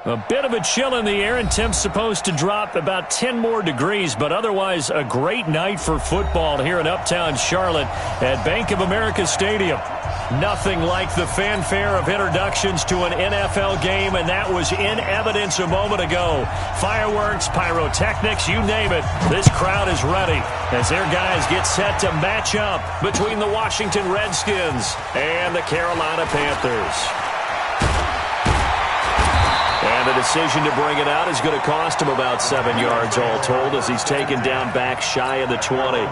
A bit of a chill in the air, and temps supposed to drop about 10 more degrees, but otherwise a great night for football here in Uptown Charlotte at Bank of America Stadium. Nothing like the fanfare of introductions to an NFL game, and that was in evidence a moment ago. Fireworks, pyrotechnics, you name it. This crowd is ready as their guys get set to match up between the Washington Redskins and the Carolina Panthers. And the decision to bring it out is going to cost him about 7 yards all told as he's taken down back shy of the 20.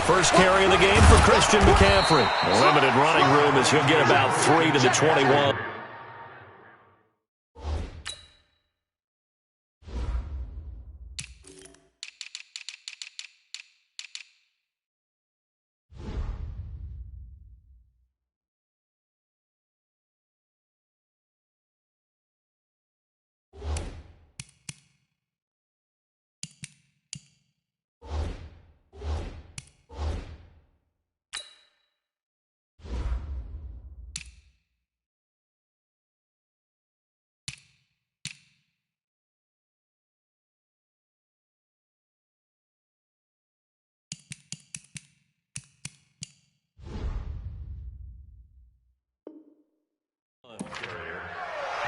First carry of the game for Christian McCaffrey. Limited running room as he'll get about 3 to the 21.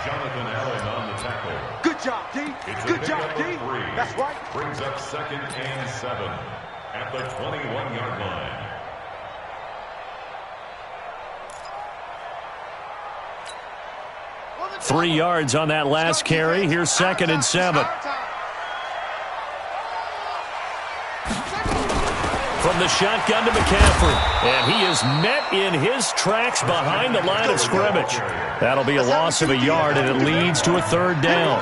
Jonathan Allen on the tackle. Good job, D. Good job, D. That's right. Brings up 2nd and 7 at the 21-yard line. Three yards on that last carry. Here's 2nd and 7. From the shotgun to McCaffrey. And he is met in his tracks behind the line of scrimmage. That'll be a loss of a yard, and it leads to a 3rd down.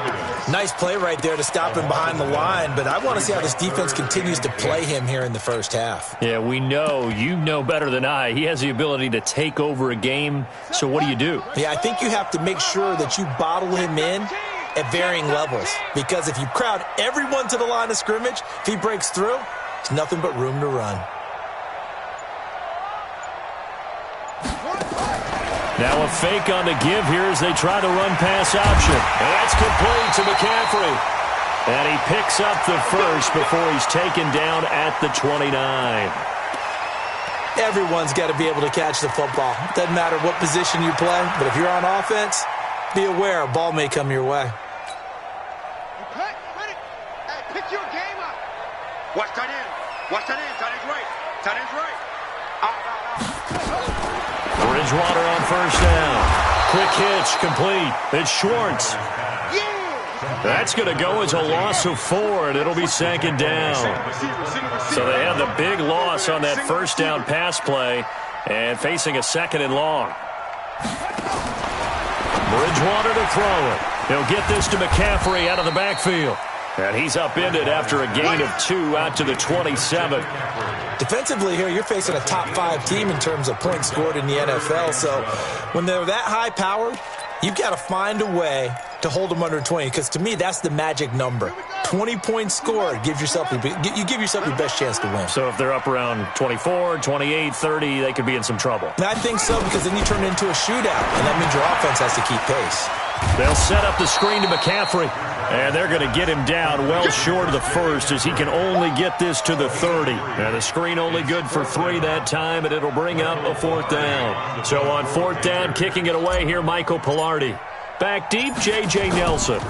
Nice play right there to stop him behind the line, but I want to see how this defense continues to play him here in the first half. Yeah, we know. You know better than I. He has the ability to take over a game, so what do? Yeah, I think you have to make sure that you bottle him in at varying levels, because if you crowd everyone to the line of scrimmage, if he breaks through, it's nothing but room to run. Now a fake on the give here as they try to run pass option. And that's complete to McCaffrey. And he picks up the first before he's taken down at the 29. Everyone's got to be able to catch the football. Doesn't matter what position you play, but if you're on offense, be aware a ball may come your way. Pick your game up. Watch tight end. Watch tight end. Tight end's right. Tight end's right. Bridgewater on first down. Quick hitch, complete. It's Schwartz. That's going to go as a loss of 4, and it'll be 2nd down. So they have the big loss on that first down pass play and facing a 2nd and long. Bridgewater to throw it. He'll get this to McCaffrey out of the backfield. And he's upended after a gain of 2 out to the 27. Defensively here, you're facing a top 5 team in terms of points scored in the NFL. So when they're that high powered, you've got to find a way to hold them under 20, because to me, that's the magic number. 20 points scored, you give yourself your best chance to win. So if they're up around 24, 28, 30, they could be in some trouble. And I think so, because then you turn it into a shootout, and that means your offense has to keep pace. They'll set up the screen to McCaffrey, and they're going to get him down well short of the first as he can only get this to the 30. And the screen only good for 3 that time, and it'll bring up a 4th down. So on 4th down, kicking it away here, Michael Pilardi. Back deep, J.J. Nelson.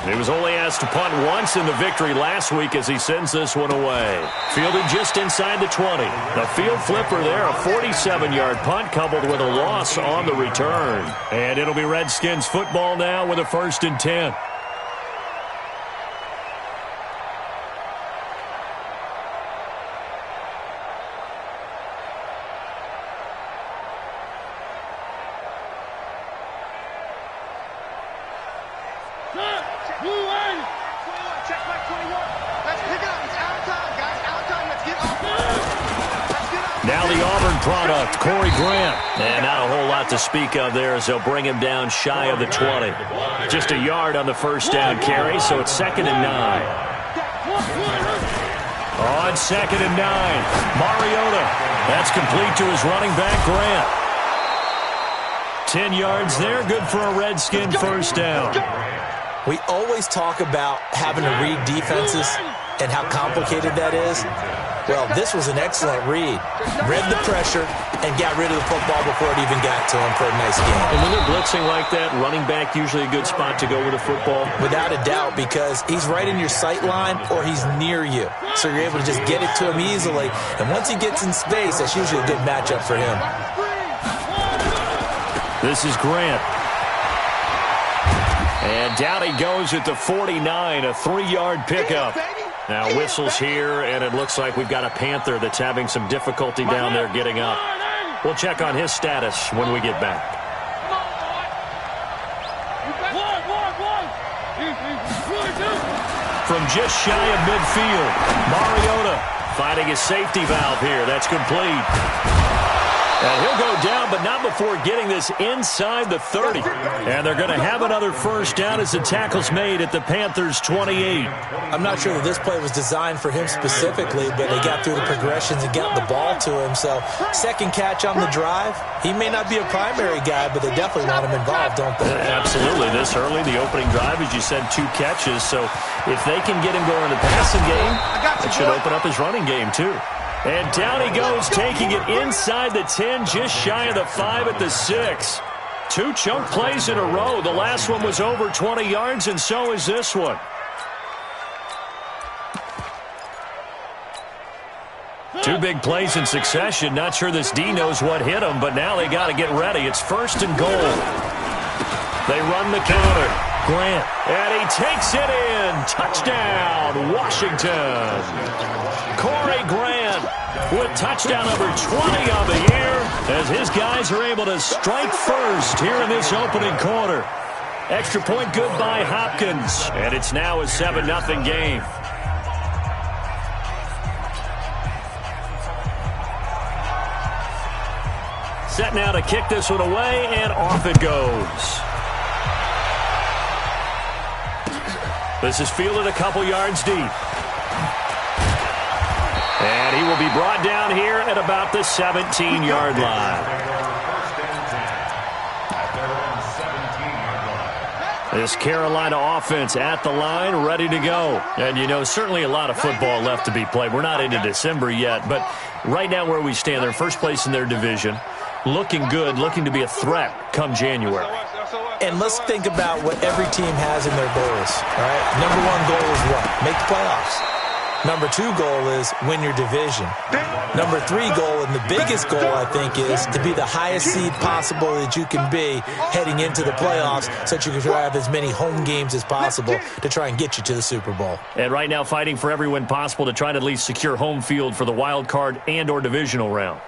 He was only asked to punt once in the victory last week as he sends this one away. Fielded just inside the 20. The field flipper there, a 47-yard punt coupled with a loss on the return. And it'll be Redskins football now with a 1st and 10. Check back 21. Let's pick it up. It's out of time, guys. Out of time. Let's get off. Now the Auburn product, Corey Grant. And not a whole lot to speak of there as they'll bring him down shy of the 20. Just a yard on the first down carry, so it's 2nd and 9. On 2nd and 9, Mariota. That's complete to his running back, Grant. 10 yards there, good for a Redskin first down. We always talk about having to read defenses and how complicated that is. Well, this was an excellent read. Read the pressure and got rid of the football before it even got to him for a nice game. And when they're blitzing like that, running back usually a good spot to go with the football? Without a doubt, because he's right in your sight line or he's near you. So you're able to just get it to him easily. And once he gets in space, that's usually a good matchup for him. This is Grant. And down he goes at the 49, a 3-yard pickup. Now whistles here, and it looks like we've got a Panther that's having some difficulty down there getting up. We'll check on his status when we get back. From just shy of midfield, Mariota finding his safety valve here. That's complete. And he'll go down, but not before getting this inside the 30. And they're going to have another first down as the tackle's made at the Panthers' 28. I'm not sure that this play was designed for him specifically, but they got through the progressions and got the ball to him. So second catch on the drive. He may not be a primary guy, but they definitely want him involved, don't they? Absolutely. This early, the opening drive, as you said, 2 catches. So if they can get him going in the passing game, it should open up his running game too. And down he goes, taking it inside the 10, just shy of the 5 at the 6. 2 chunk plays in a row. The last one was over 20 yards, and so is this one. 2 big plays in succession. Not sure this D knows what hit him, but now they got to get ready. It's 1st and goal. They run the counter. Grant, and he takes it in. Touchdown, Washington. Corey Grant with touchdown number 20 on the year as his guys are able to strike first here in this opening quarter. Extra point good by Hopkins, and it's now a 7-0 game. Set now to kick this one away, and off it goes. This is fielded a couple yards deep. And he will be brought down here at about the 17-yard line. This Carolina offense at the line, ready to go. And, you know, certainly a lot of football left to be played. We're not into December yet, but right now where we stand, they're first place in their division. Looking good, looking to be a threat come January. And let's think about what every team has in their goals, all right? Number 1 goal is what? Make the playoffs. Number 2 goal is win your division. Number 3 goal, and the biggest goal, I think, is to be the highest seed possible that you can be heading into the playoffs so that you can have as many home games as possible to try and get you to the Super Bowl. And right now fighting for every win possible to try to at least secure home field for the wild card and or divisional round.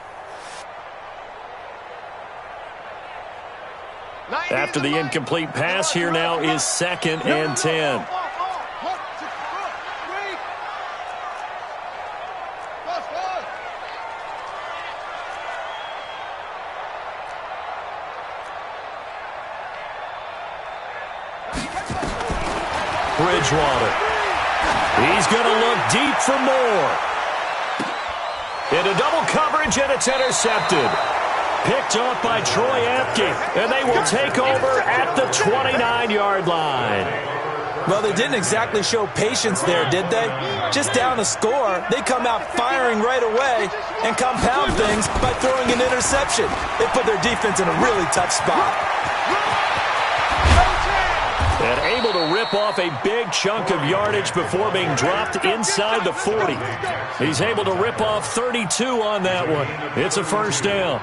After the incomplete pass, here now is 2nd and 10. Bridgewater. He's going to look deep for more. Into double coverage, and it's intercepted. Picked off by Troy Apke, and they will take over at the 29-yard line. Well, they didn't exactly show patience there, did they? Just down a score, they come out firing right away and compound things by throwing an interception. They put their defense in a really tough spot. And able to rip off a big chunk of yardage before being dropped inside the 40. He's able to rip off 32 on that one. It's a first down.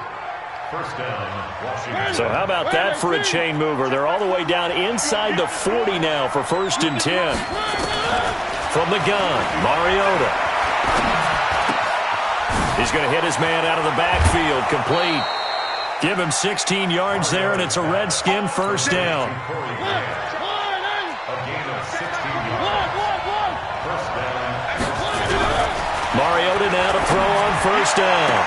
So how about that for a chain mover? They're all the way down inside the 40 now for 1st and 10. From the gun, Mariota. He's going to hit his man out of the backfield, complete. Give him 16 yards there, and it's a Redskin first down. Mariota now to throw on first down.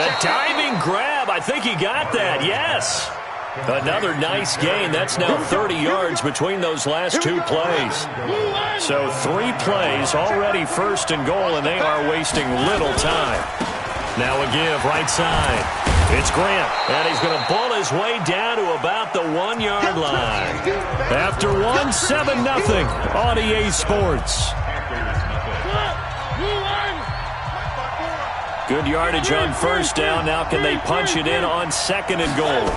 A diving grab. I think he got that. Yes. Another nice gain. That's now 30 yards between those last two plays. So 3 plays, already first and goal, and they are wasting little time. Now a give right side. It's Grant, and he's going to ball his way down to about the 1-yard line. After 1, 7-0 on EA Sports. Good yardage on first down. Now can they punch it in on second and goal?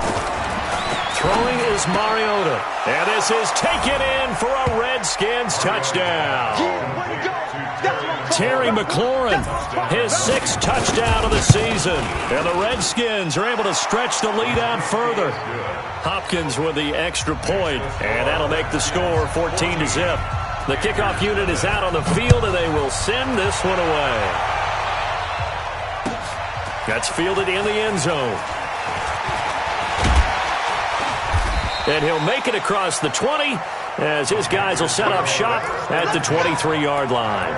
Throwing is Mariota. And this is taken in for a Redskins touchdown. Terry McLaurin, his 6th touchdown of the season. And the Redskins are able to stretch the lead out further. Hopkins with the extra point, and that'll make the score 14-0. The kickoff unit is out on the field, and they will send this one away. That's fielded in the end zone. And he'll make it across the 20 as his guys will set up shop at the 23-yard line.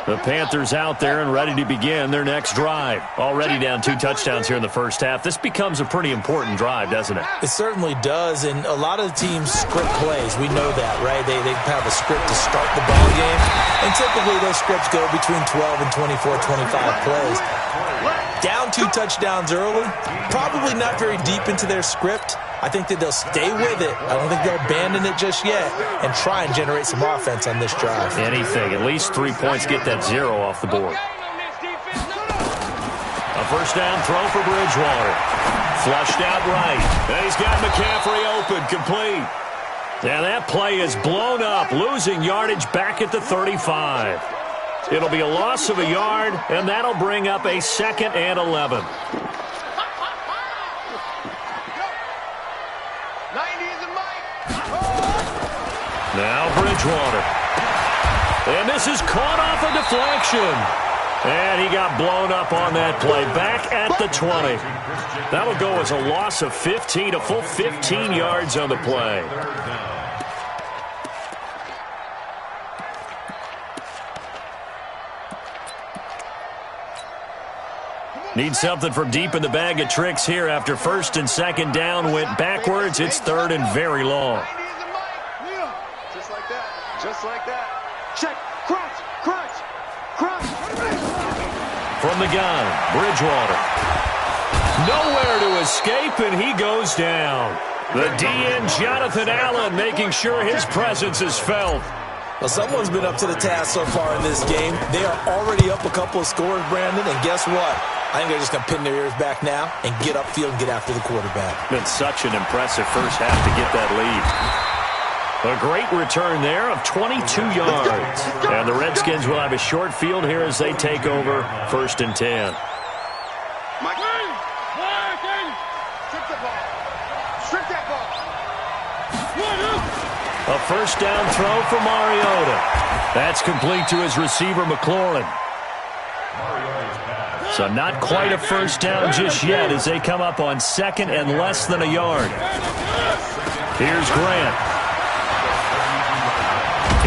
The Panthers out there and ready to begin their next drive. Already down 2 touchdowns here in the first half. This becomes a pretty important drive, doesn't it? It certainly does, and a lot of the teams script plays. We know that, right? They have a script to start the ball game, and typically those scripts go between 12 and 24, 25 plays. Down 2 touchdowns early, probably not very deep into their script. I think that they'll stay with it. I don't think they'll abandon it just yet and try and generate some offense on this drive. Anything. At least 3 points. Get that 0 off the board. A first down throw for Bridgewater. Flushed out right. And he's got McCaffrey open. Complete. And that play is blown up. Losing yardage back at the 35. It'll be a loss of a yard, and that'll bring up a 2nd and 11. Now Bridgewater. And this is caught off a deflection. And he got blown up on that play. Back at the 20. That'll go as a loss of 15, a full 15 yards on the play. Need something from deep in the bag of tricks here after 1st and 2nd down went backwards. It's 3rd and very long. Just like that. Just like that. Check. Crunch. Crunch. Crunch. From the gun, Bridgewater. Nowhere to escape, and he goes down. The DN, Jonathan Allen, making sure his presence is felt. Well, someone's been up to the task so far in this game. They are already up a couple of scores, Brandon, and guess what? I think they're just going to pin their ears back now and get upfield and get after the quarterback. Been such an impressive first half to get that lead. A great return there of 22 yards. And the Redskins will have a short field here as they take over 1st and 10. Mike. Strip the ball. Strip that ball. A first down throw for Mariota. That's complete to his receiver, McLaurin. So not quite a first down just yet as they come up on 2nd and less than a yard. Here's Grant.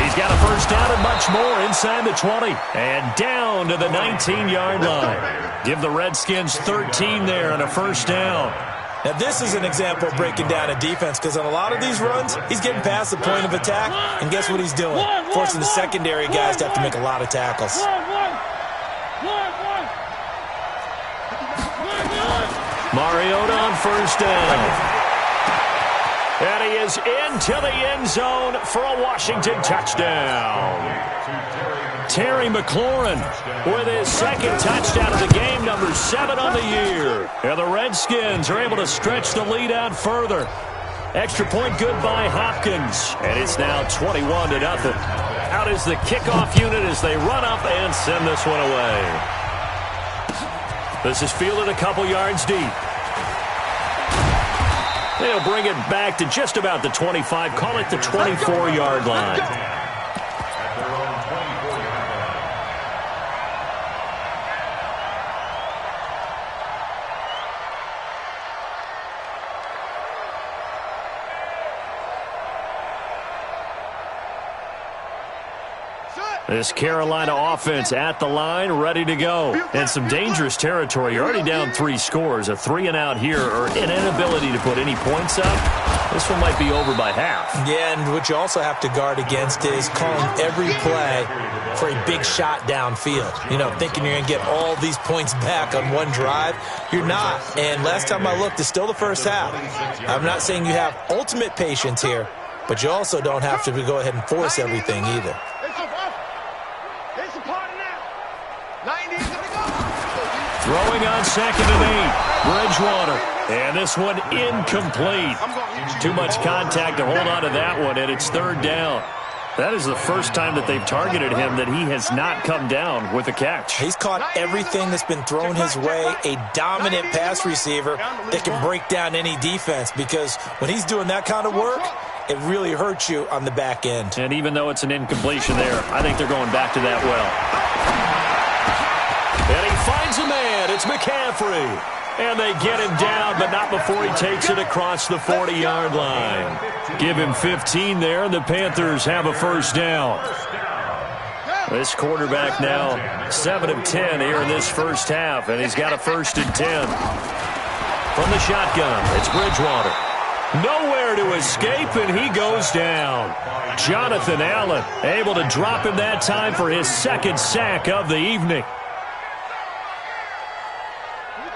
He's got a first down and much more inside the 20. And down to the 19-yard line. Give the Redskins 13 there on a first down. Now, this is an example of breaking down a defense because on a lot of these runs, he's getting past the point of attack, and guess what he's doing? Forcing the secondary guys to have to make a lot of tackles. Mariota on first down. And he is into the end zone for a Washington touchdown. Terry McLaurin with his 2nd touchdown of the game, number 7 on the year. And the Redskins are able to stretch the lead out further. Extra point good by Hopkins. And it's now 21-0. Out is the kickoff unit as they run up and send this one away. This is fielded a couple yards deep. They'll bring it back to just about the 25, call it the 24-yard line. This Carolina offense at the line, ready to go. And some dangerous territory. You're already down 3 scores. A 3-and-out here, or an inability to put any points up. This one might be over by half. Yeah, and what you also have to guard against is calling every play for a big shot downfield. You know, thinking you're going to get all these points back on one drive. You're not. And last time I looked, it's still the first half. I'm not saying you have ultimate patience here, but you also don't have to go ahead and force everything either. Throwing on 2nd and 8. Bridgewater. And this one incomplete. Too much contact to hold on to that one, and it's 3rd down. That is the first time that they've targeted him that he has not come down with a catch. He's caught everything that's been thrown his way. A dominant pass receiver that can break down any defense, because when he's doing that kind of work, it really hurts you on the back end. And even though it's an incompletion there, I think they're going back to that well. And he finds a man. It's McCaffrey. And they get him down, but not before he takes it across the 40-yard line. Give him 15 there, and the Panthers have a first down. This quarterback now 7 of 10 here in this first half, and he's got a 1st and 10. From the shotgun, it's Bridgewater. Nowhere to escape, and he goes down. Jonathan Allen able to drop him that time for his 2nd sack of the evening.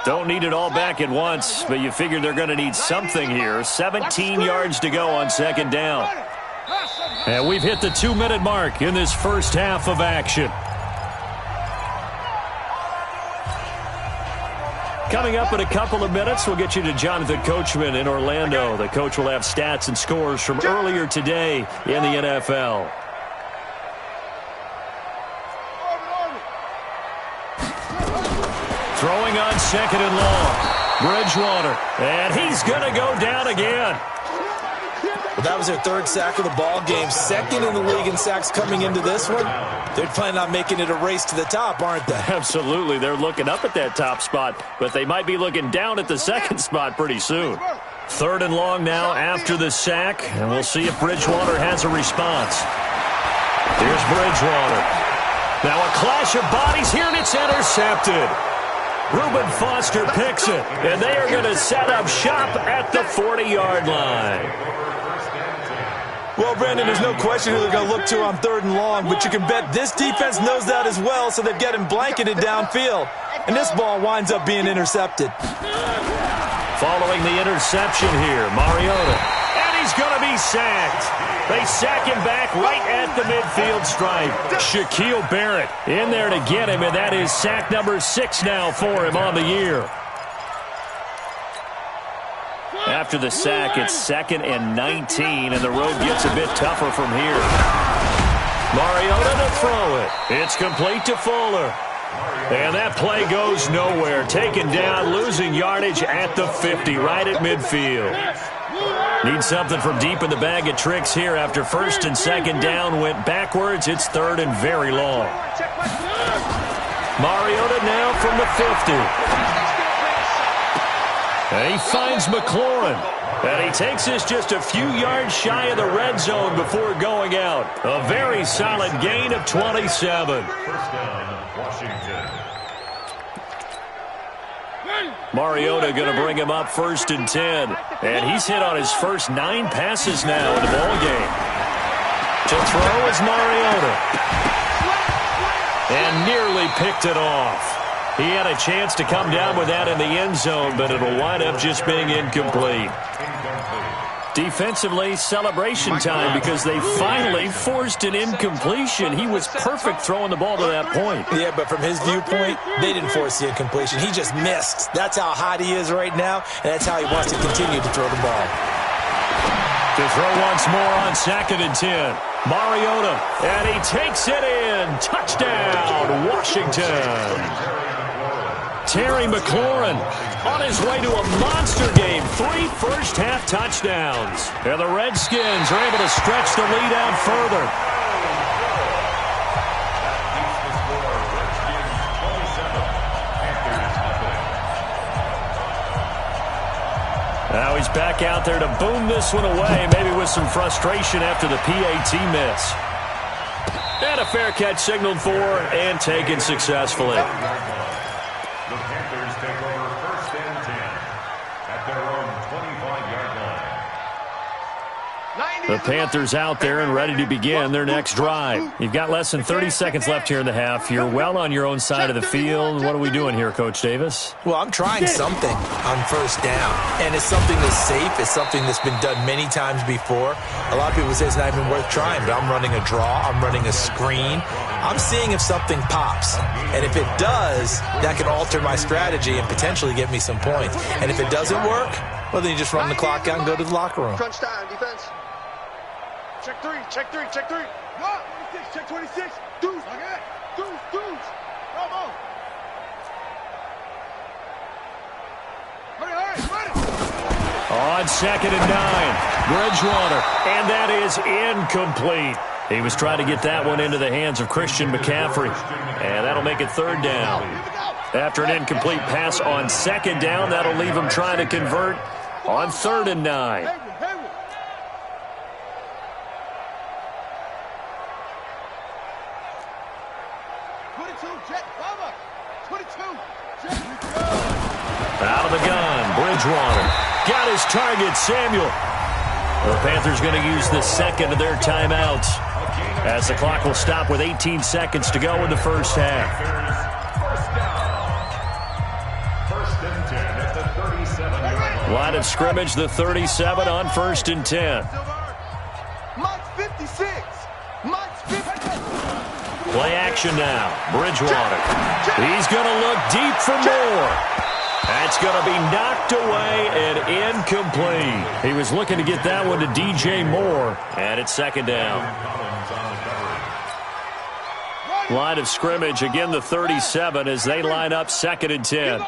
Don't need it all back at once, but you figure they're going to need something here. 17 yards to go on 2nd down. And we've hit the 2-minute mark in this first half of action. Coming up in a couple of minutes, we'll get you to Jonathan Coachman in Orlando. The coach will have stats and scores from earlier today in the NFL. Throwing on 2nd and long. Bridgewater. And he's going to go down again. Well, that was their 3rd sack of the ball game. 2nd in the league in sacks coming into this one. They're planning on making it a race to the top, aren't they? Absolutely. They're looking up at that top spot, but they might be looking down at the 2nd spot pretty soon. 3rd and long now after the sack, and we'll see if Bridgewater has a response. Here's Bridgewater. Now a clash of bodies here, and it's intercepted. Reuben Foster picks it, and they are going to set up shop at the 40-yard line. Well, Brandon, there's no question who they're going to look to on 3rd and long, but you can bet this defense knows that as well, so they've got him blanketed downfield. And this ball winds up being intercepted. Following the interception here, Mariota. And he's going to be sacked. They sack him back right at the midfield stripe. Shaquille Barrett in there to get him, and that is sack number 6 now for him on the year. After the sack, it's 2nd and 19, and the road gets a bit tougher from here. Mariota to throw it. It's complete to Fuller. And that play goes nowhere. Taken down, losing yardage at the 50, right at midfield. Need something from deep in the bag of tricks here after 1st and 2nd down went backwards. It's 3rd and very long. Mariota now from the 50. And he finds McLaurin. And he takes this just a few yards shy of the red zone before going out. A very solid gain of 27. Mariota going to bring him up 1st and 10. And he's hit on his first 9 passes now in the ballgame. To throw is Mariota. And nearly picked it off. He had a chance to come down with that in the end zone, but it'll wind up just being incomplete. Defensively, celebration time because they finally forced an incompletion. He was perfect throwing the ball to that point. Yeah, but from his viewpoint, they didn't force the incompletion. He just missed. That's how hot he is right now, and that's how he wants to continue to throw the ball. To throw once more on 2nd and 10. Mariota, and he takes it in. Touchdown, Washington. Terry McLaurin on his way to a monster game. 3 first-half touchdowns. And the Redskins are able to stretch the lead out further. Now he's back out there to boom this one away, maybe with some frustration after the PAT miss. And a a fair catch signaled for and taken successfully. The Panthers take over 1st and 10 at their own 25-yard line. The Panthers out there and ready to begin their next drive. You've got less than 30 seconds left here in the half. You're well on your own side of the field. What are we doing here, Coach Davis? Well, I'm trying something on first down, and it's something that's safe. It's something that's been done many times before. A lot of people say it's not even worth trying, but I'm running a draw. I'm running a screen. I'm seeing if something pops, and if it does, that can alter my strategy and potentially get me some points. And if it doesn't work, well, then you just run the clock out and go to the locker room. Crunch time, defense. Check 3, check 3, check 3. 26, check 26. Deuce. Okay. Deuce, deuce. Bravo. Hurry. On 2nd and 9, Bridgewater, and that is incomplete. He was trying to get that one into the hands of Christian McCaffrey, and that'll make it 3rd down. After an incomplete pass on 2nd down, that'll leave him trying to convert on 3rd and 9. Out of the gun, Bridgewater. Got his target, Samuel. The Panthers going to use the second of their timeouts as the clock will stop with 18 seconds to go in the first half. First and 10 at the 37-yard line. Line of scrimmage, the 37 on 1st and 10. Mike's 56. Mike's 50. Play action now. Bridgewater. He's going to look deep for more. That's going to be knocked away and incomplete. He was looking to get that one to DJ Moore, and it's 2nd down. Line of scrimmage, again the 37 as they line up 2nd and 10.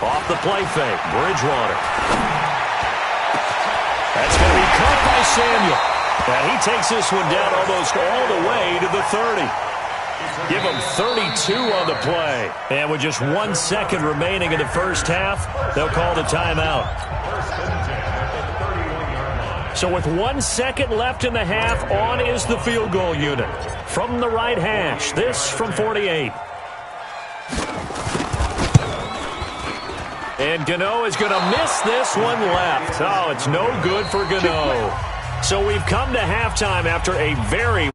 Off the play fake, Bridgewater. That's going to be caught by Samuel. And he takes this one down almost all the way to the 30. Give him 32 on the play. And with just 1 second remaining in the first half, they'll call the timeout. So with 1 second left in the half, on is the field goal unit. From the right hash, this from 48. And Gano is going to miss this one left. Oh, it's no good for Gano. So we've come to halftime after a very